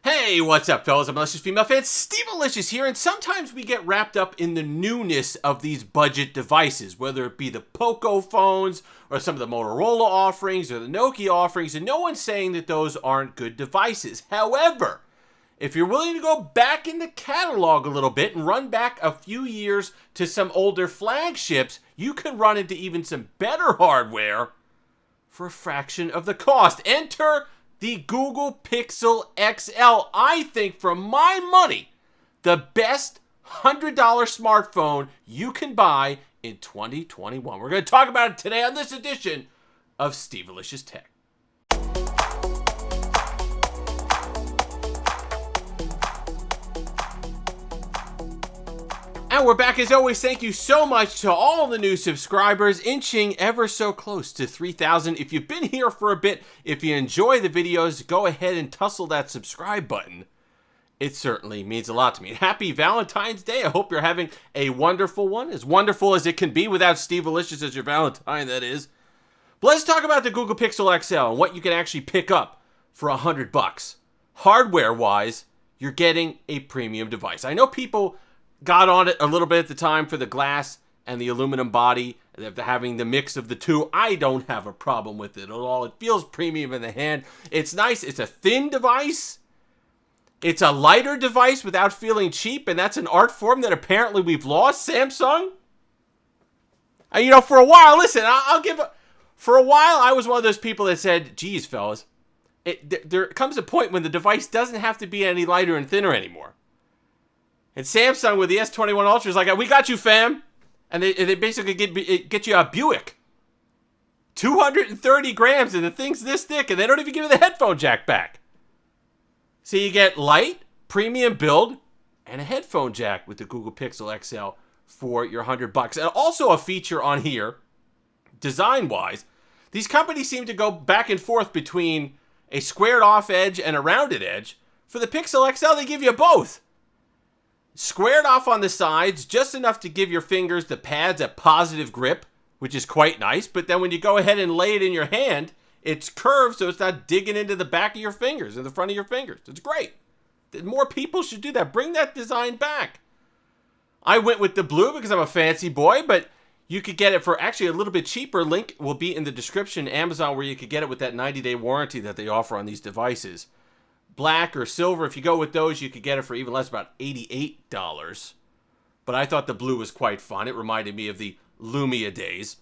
Hey, what's up, fellas? I'm Malicious Female Fan, Steve Malicious here, and sometimes we get wrapped up in the newness of these budget devices, whether it be the Poco phones, or some of the Motorola offerings, or the Nokia offerings, and no one's saying that those aren't good devices. However, if you're willing to go back in the catalog a little bit and run back a few years to some older flagships, you can run into even some better hardware for a fraction of the cost. Enter the Google Pixel XL. I think, for my money, the best $100 smartphone you can buy in 2021. We're going to talk about it today on this edition of Steve Malicious Tech. And we're back as always. Thank you so much to all the new subscribers, inching ever so close to 3,000. If you've been here for a bit, if you enjoy the videos, go ahead and tussle that subscribe button. It certainly means a lot to me. Happy Valentine's Day. I hope you're having a wonderful one, as wonderful as it can be without Steve Malicious as your Valentine, that is. But let's talk about the Google Pixel XL and what you can actually pick up for $100. Hardware-wise, you're getting a premium device. I know people got on it a little bit at the time for the glass and the aluminum body, having the mix of the two. I don't have a problem with it at all. It feels premium in the hand. It's nice. It's a thin device. It's a lighter device without feeling cheap, and that's an art form that apparently we've lost. Samsung? And, for a while, listen, for a while, I was one of those people that said, geez, fellas, there comes a point when the device doesn't have to be any lighter and thinner anymore. And Samsung with the S21 Ultra is like, we got you, fam. And they basically get you a Buick. 230 grams, and the thing's this thick, and they don't even give you the headphone jack back. So you get light, premium build, and a headphone jack with the Google Pixel XL for your $100. And also a feature on here, design-wise, these companies seem to go back and forth between a squared-off edge and a rounded edge. For the Pixel XL, they give you both. Squared off on the sides, just enough to give your fingers, the pads, a positive grip, which is quite nice. But then when you go ahead and lay it in your hand, it's curved so it's not digging into the back of your fingers, in the front of your fingers. It's great. More people should do that. Bring that design back. I went with the blue because I'm a fancy boy, but you could get it for actually a little bit cheaper. Link will be in the description, Amazon, where you could get it with that 90-day warranty that they offer on these devices. Black or silver, if you go with those, you could get it for even less, about $88. But I thought the blue was quite fun. It reminded me of the Lumia days.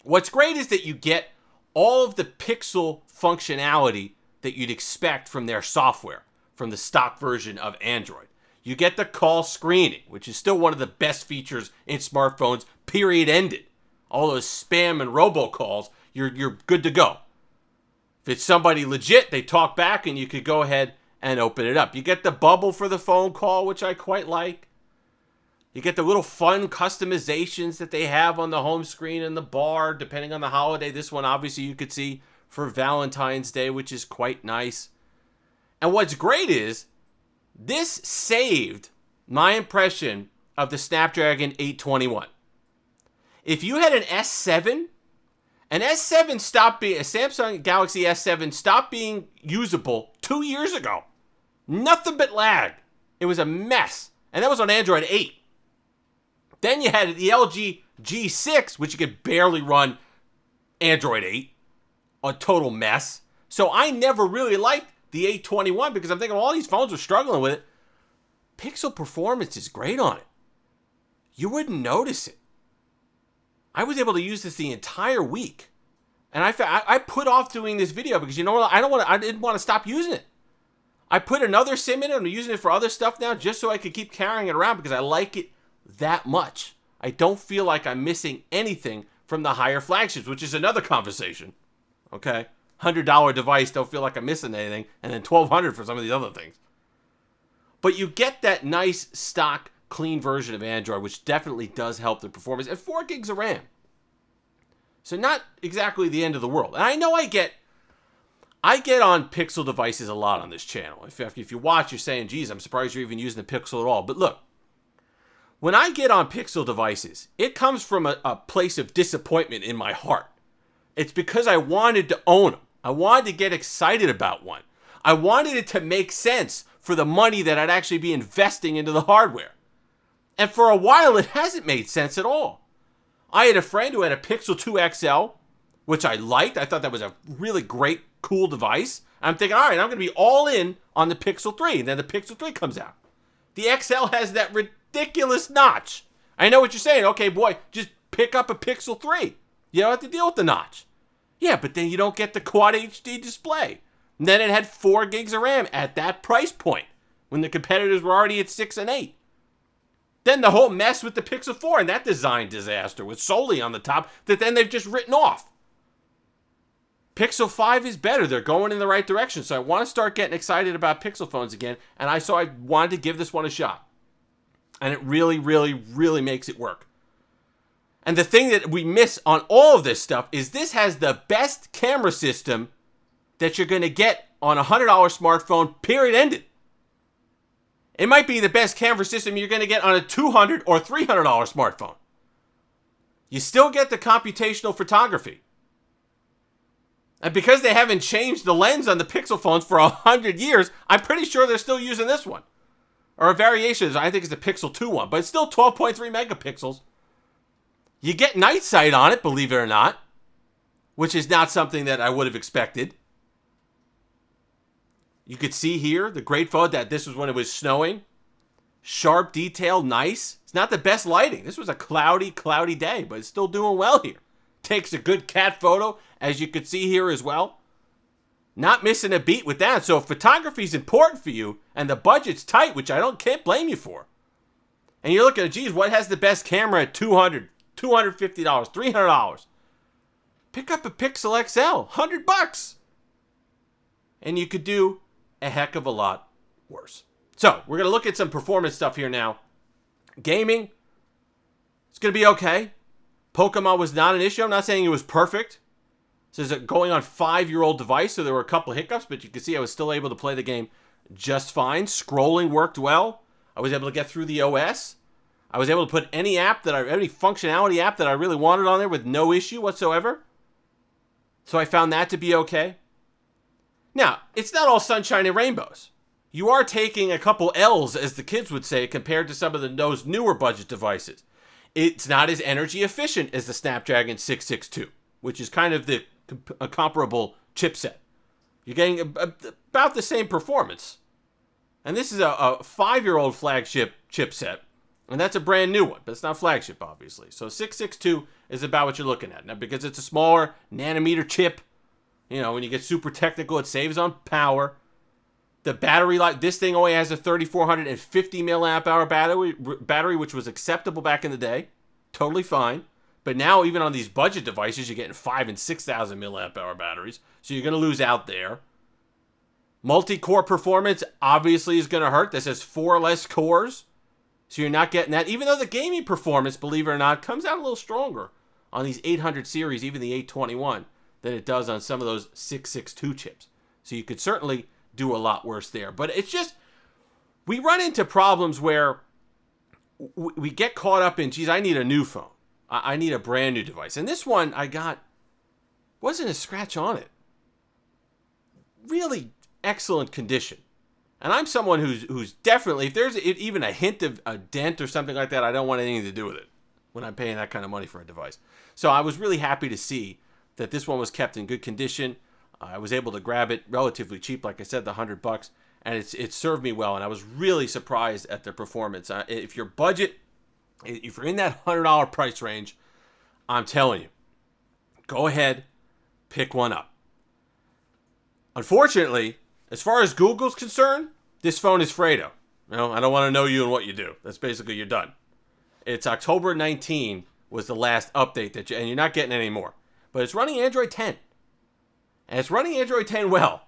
What's great is that you get all of the Pixel functionality that you'd expect from their software, from the stock version of Android. You get the call screening, which is still one of the best features in smartphones, period, ended. All those spam and robocalls, you're good to go. If it's somebody legit, they talk back and you could go ahead and open it up. You get the bubble for the phone call, which I quite like. You get the little fun customizations that they have on the home screen and the bar, depending on the holiday. This one, obviously, you could see for Valentine's Day, which is quite nice. And what's great is this saved my impression of the Snapdragon 821. If you had an S7, a Samsung Galaxy S7 stopped being usable 2 years ago. Nothing but lag. It was a mess. And that was on Android 8. Then you had the LG G6, which you could barely run Android 8. A total mess. So I never really liked the 821 because I'm thinking all these phones are struggling with it. Pixel performance is great on it. You wouldn't notice it. I was able to use this the entire week. And I put off doing this video because, I didn't want to stop using it. I put another SIM in it. I'm using it for other stuff now just so I could keep carrying it around because I like it that much. I don't feel like I'm missing anything from the higher flagships, which is another conversation. Okay? $100 device, don't feel like I'm missing anything. And then $1,200 for some of these other things. But you get that nice stock clean version of Android, which definitely does help the performance, and 4 gigs of RAM. So not exactly the end of the world. And I know I get on Pixel devices a lot on this channel. If you watch, you're saying, geez, I'm surprised you're even using the Pixel at all. But look, when I get on Pixel devices, it comes from a place of disappointment in my heart. It's because I wanted to own them. I wanted to get excited about one. I wanted it to make sense for the money that I'd actually be investing into the hardware. And for a while, it hasn't made sense at all. I had a friend who had a Pixel 2 XL, which I liked. I thought that was a really great, cool device. I'm thinking, all right, I'm going to be all in on the Pixel 3. And then the Pixel 3 comes out. The XL has that ridiculous notch. I know what you're saying. Okay, boy, just pick up a Pixel 3. You don't have to deal with the notch. Yeah, but then you don't get the Quad HD display. And then it had 4 gigs of RAM at that price point when the competitors were already at 6 and 8. Then the whole mess with the Pixel 4 and that design disaster with solely on the top that then they've just written off. Pixel 5 is better. They're going in the right direction. So I want to start getting excited about Pixel phones again. And I wanted to give this one a shot. And it really, really, really makes it work. And the thing that we miss on all of this stuff is this has the best camera system that you're going to get on a $100 smartphone, period, ended. It might be the best camera system you're going to get on a $200 or $300 smartphone. You still get the computational photography. And because they haven't changed the lens on the Pixel phones for 100 years, I'm pretty sure they're still using this one. Or a variation, I think it's the Pixel 2 one, but it's still 12.3 megapixels. You get night sight on it, believe it or not, which is not something that I would have expected. You could see here the great photo that this was when it was snowing. Sharp detail, nice. It's not the best lighting. This was a cloudy day, but it's still doing well here. Takes a good cat photo, as you could see here as well. Not missing a beat with that. So if photography is important for you and the budget's tight, which can't blame you for, and you're looking at, geez, what has the best camera at $200, $250, $300? Pick up a Pixel XL, $100. And you could do a heck of a lot worse. So we're going to look at some performance stuff here now. Gaming, it's going to be okay. Pokemon was not an issue. I'm not saying it was perfect. This is going on 5-year-old device, so there were a couple hiccups, but you can see I was still able to play the game just fine. Scrolling worked well. I was able to get through the OS. I was able to put any functionality app that I really wanted on there with no issue whatsoever. So I found that to be okay. Now, it's not all sunshine and rainbows. You are taking a couple L's, as the kids would say, compared to some of those newer budget devices. It's not as energy efficient as the Snapdragon 662, which is kind of a comparable chipset. You're getting about the same performance. And this is a 5-year-old flagship chipset. And that's a brand new one, but it's not flagship, obviously. So 662 is about what you're looking at. Now, because it's a smaller nanometer chip, when you get super technical, it saves on power. The battery life, this thing only has a 3,450 milliamp hour battery, which was acceptable back in the day. Totally fine. But now, even on these budget devices, you're getting 5,000 and 6,000 milliamp hour batteries. So you're going to lose out there. Multi-core performance obviously is going to hurt. This has 4 less cores. So you're not getting that. Even though the gaming performance, believe it or not, comes out a little stronger on these 800 series, even the 821, than it does on some of those 662 chips. So you could certainly do a lot worse there. But it's just, we run into problems where we get caught up in, geez, I need a new phone. I need a brand new device. And this one I got, wasn't a scratch on it. Really excellent condition. And I'm someone who's definitely, if there's even a hint of a dent or something like that, I don't want anything to do with it when I'm paying that kind of money for a device. So I was really happy to see that this one was kept in good condition. I was able to grab it relatively cheap, like I said, the $100, and it served me well. And I was really surprised at the performance. If your budget, if you're in that $100 price range, I'm telling you, go ahead, pick one up. Unfortunately, as far as Google's concerned, this phone is Fredo. I don't want to know you and what you do. That's basically, you're done. It's October 19 was the last update and you're not getting any more. But it's running Android 10. And it's running Android 10 well.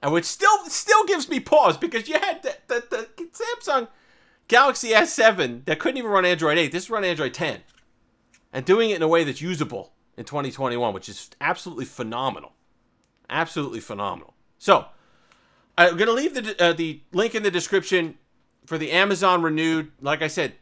And which still gives me pause, because you had the Samsung Galaxy S7 that couldn't even run Android 8. This is running Android 10. And doing it in a way that's usable in 2021, which is absolutely phenomenal. Absolutely phenomenal. So, I'm going to leave the link in the description for the Amazon Renewed. Like I said,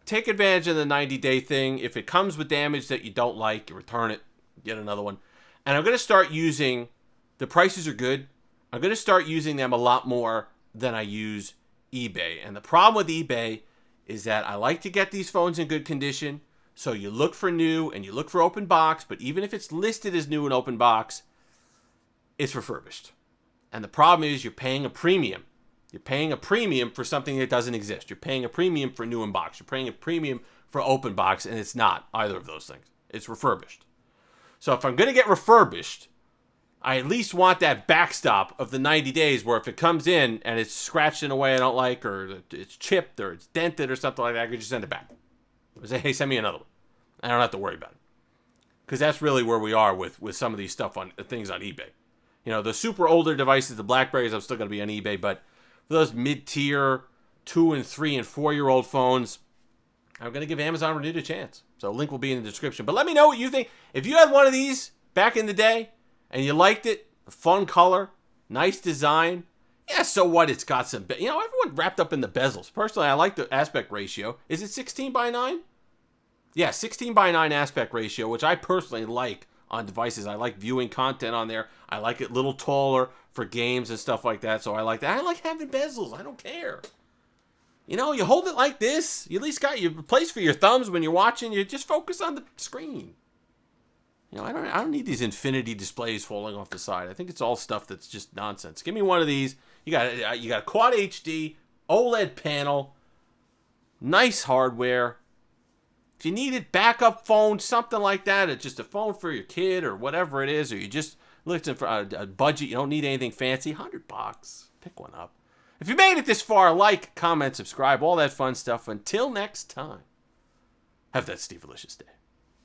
take advantage of the 90-day thing. If it comes with damage that you don't like, you return it, get another one. And I'm going to start using, the prices are good. I'm going to start using them a lot more than I use eBay. And the problem with eBay is that I like to get these phones in good condition. So you look for new and you look for open box, but even if it's listed as new and open box, it's refurbished. And the problem is you're paying a premium. You're paying a premium for something that doesn't exist. You're paying a premium for new in box. You're paying a premium for open box, and it's not either of those things. It's refurbished. So if I'm going to get refurbished, I at least want that backstop of the 90 days where if it comes in and it's scratched in a way I don't like, or it's chipped, or it's dented, or something like that, I can just send it back. I say, hey, send me another one. I don't have to worry about it. Because that's really where we are with some of these things on eBay. You know, the super older devices, the BlackBerries, I'm still going to be on eBay, but for those mid-tier 2 and 3 and 4-year-old phones, I'm going to give Amazon Renewed a chance. So link will be in the description. But let me know what you think. If you had one of these back in the day and you liked it, a fun color, nice design, yeah, so what? It's got some, everyone wrapped up in the bezels. Personally, I like the aspect ratio. Is it 16:9? Yeah, 16:9 aspect ratio, which I personally like on devices. I like viewing content on there. I like it a little taller for games and stuff like that. So I like that. I like having bezels. I don't care. You hold it like this. You at least got your place for your thumbs when you're watching. You just focus on the screen. I don't need these infinity displays falling off the side. I think it's all stuff that's just nonsense. Give me one of these. You got Quad HD, OLED panel, nice hardware. If you needed backup phone, something like that, it's just a phone for your kid or whatever it is, or you just looking for a budget, you don't need anything fancy, $100. Pick one up. If you made it this far, like, comment, subscribe, all that fun stuff. Until next time, have that Steve-alicious day.